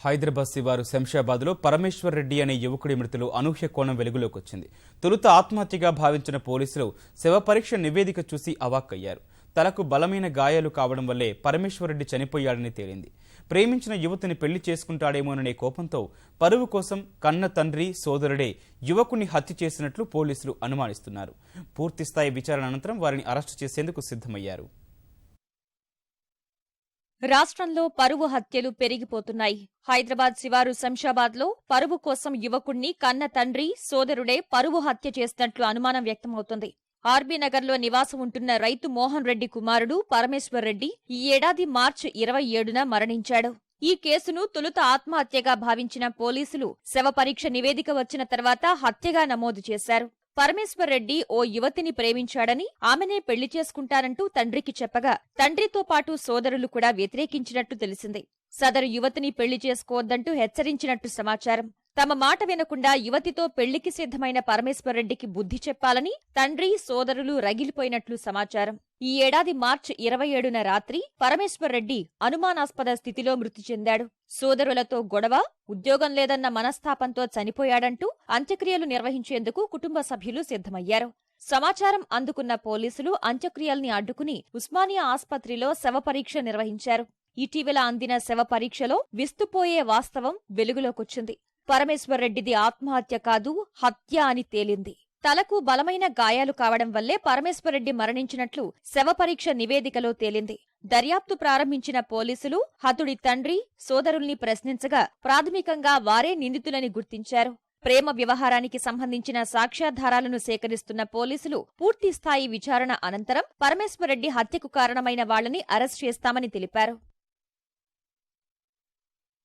హైదరాబాద్ శివారు శంషాబాద్లో పరమేశ్వర్ రెడ్డి అనే యువకుడి మృతిలో అనూహ్య కోణం వెలుగులోకి వచ్చింది. తొలుత ఆత్మహత్యగా భావించిన పోలీసులు శవ పరీక్ష నివేదిక చూసి అవాక్కయ్యారు. తలకు బలమైన గాయాలు కావడం వల్లే పరమేశ్వర్ రెడ్డి చనిపోయాడని తేలింది. ప్రేమించిన యువతిని పెళ్లి చేసుకుంటాడేమోననే కోపంతో పరువు కోసం కన్న తండ్రి సోదరుడే యువకుని హత్య చేసినట్లు పోలీసులు అనుమానిస్తున్నారు. పూర్తిస్థాయి విచారణ అనంతరం వారిని అరెస్టు చేసేందుకు సిద్ధమయ్యారు. రాష్ట్రంలో పరువు హత్యలు పెరిగిపోతున్నాయి. హైదరాబాద్ శివారు శంషాబాద్లో పరువు కోసం యువకుణ్ణి కన్న తండ్రి సోదరుడే పరువు హత్య చేసినట్లు అనుమానం వ్యక్తమవుతోంది. ఆర్బీనగర్లో నివాసం ఉంటున్న రైతు మోహన్ రెడ్డి కుమారుడు పరమేశ్వర్ రెడ్డి ఈ ఏడాది మార్చి 27న మరణించాడు. ఈ కేసును తొలుత ఆత్మహత్యగా భావించిన పోలీసులు శవ పరీక్ష నివేదిక వచ్చిన తర్వాత హత్యగా నమోదు చేశారు. పరమేశ్వర్ రెడ్డి ఓ యువతిని ప్రేమించాడని, ఆమెనే పెళ్లి చేసుకుంటానంటూ తండ్రికి చెప్పగా తండ్రితో పాటు సోదరులు కూడా వ్యతిరేకించినట్టు తెలిసింది. సదరు యువతిని పెళ్లి చేసుకోవద్దంటూ హెచ్చరించినట్టు సమాచారం. తమ మాట వినకుండా యువతితో పెళ్లికి సిద్ధమైన పరమేశ్వర్ రెడ్డికి బుద్ధి చెప్పాలని తండ్రి సోదరులు రగిలిపోయినట్లు సమాచారం. ఈ ఏడాది మార్చి 27న రాత్రి పరమేశ్వర్ రెడ్డి అనుమానాస్పద స్థితిలో మృతి చెందాడు. సోదరులతో గొడవ, ఉద్యోగం లేదన్న మనస్తాపంతో చనిపోయాడంటూ అంత్యక్రియలు నిర్వహించేందుకు కుటుంబ సభ్యులు సిద్ధమయ్యారు. సమాచారం అందుకున్న పోలీసులు అంత్యక్రియల్ని అడ్డుకుని ఉస్మానియా ఆస్పత్రిలో శవ పరీక్ష నిర్వహించారు. ఇటీవల అందిన శవ పరీక్షలో విస్తుపోయే వాస్తవం వెలుగులోకొచ్చింది. పరమేశ్వర్ రెడ్డిది ఆత్మహత్య కాదు, హత్య అని తేలింది. తలకు బలమైన గాయాలు కావడం వల్లే పరమేశ్వర్ రెడ్డి మరణించినట్లు శవ పరీక్ష నివేదికలో తేలింది. దర్యాప్తు ప్రారంభించిన పోలీసులు హతుడి తండ్రి, సోదరుల్ని ప్రశ్నించగా ప్రాథమికంగా వారే నిందితులని గుర్తించారు. ప్రేమ వ్యవహారానికి సంబంధించిన సాక్ష్యాధారాలను సేకరిస్తున్న పోలీసులు పూర్తిస్థాయి విచారణ అనంతరం పరమేశ్వర్ రెడ్డి హత్యకు కారణమైన వాళ్లని అరెస్ట్ చేస్తామని తెలిపారు.